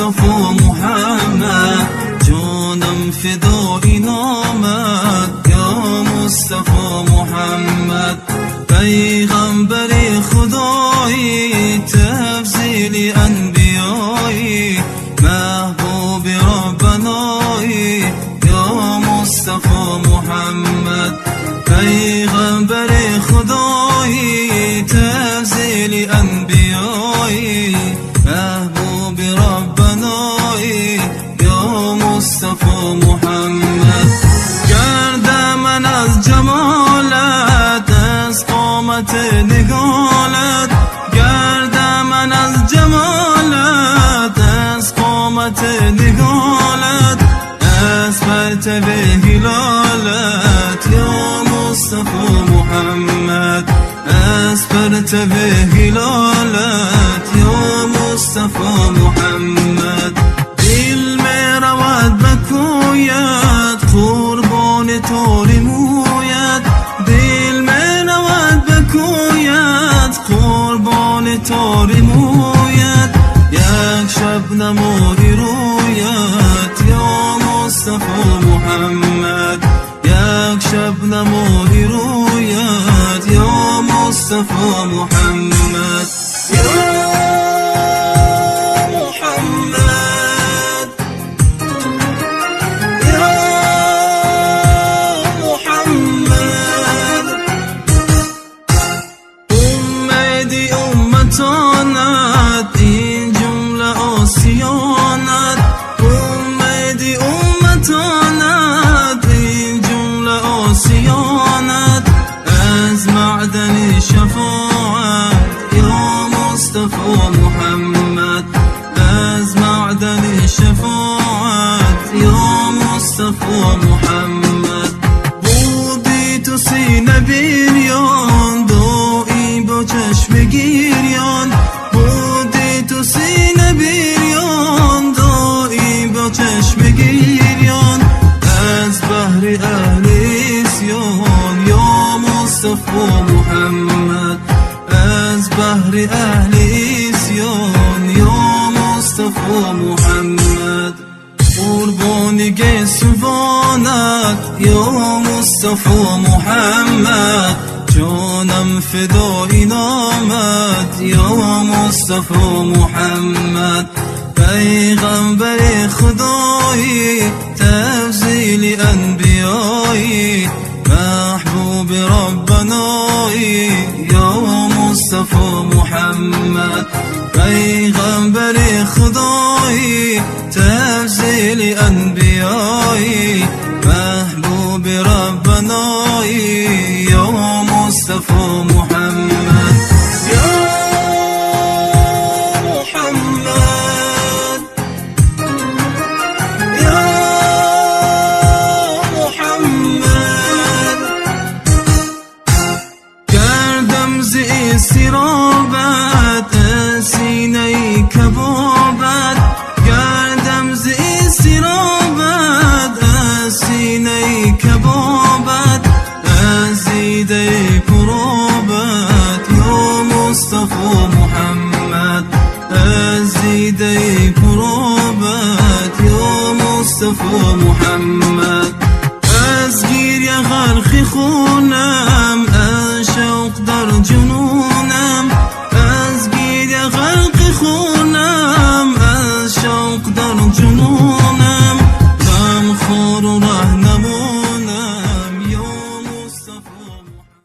مصطفی محمد جانم فدای نامت یا مصطفی محمد پیغمبر خدایی تفضیل انبیایی محبوب ربنایی یا مصطفی محمد پیغمبر خدایی تفضیل انبیایی محبوب ربنایی یا مصطفی محمد گرد من از جمالت از قامت نگالت گرد من از جمالت از قامت نگالت از مرتب هلالت یا مصطفی محمد از مرتب هلالت یا مصطفی محمد دل می رود بکویت قربان طور مویت دل می رود بکویت قربان طور مویت یک شب نمای رویت یا مصطفی محمد یک شب نمای رویت یا مصطفی محمد یا این جمله آسیانت امیدی امتانت این جمله آسیانت از معدن شفاعت یا مصطفی محمد از معدن شفاعت یا مصطفی محمد بودی تو سینه بیریان دایی با چشم گیریان بودی تو سینه بیریان دایی با چشم گیریان از بحر اهل اسیان یا مصطفی محمد از بحر اهل اسیان یا مصطفی محمد قربانی سبحانت یا مصطفی محمد جانم فدای نامت یا مصطفی محمد پیغمبر خدایی تفضیل انبیایی محبوب ربنایی یا مصطفی محمد پیغمبر خدایی تفضیل انبیایی محبوب ربنایی یا مصطفی محمد یا محمد یا محمد گردم ز استرابت سینه کبابت گردم ز استرابت سینه کبابت از دیده پرابت یا مصطفی محمد از دیده پرابت یا مصطفی محمد از گیری غرق خونم از شوق در جنونم از گیری غرق خونم از شوق در جنونم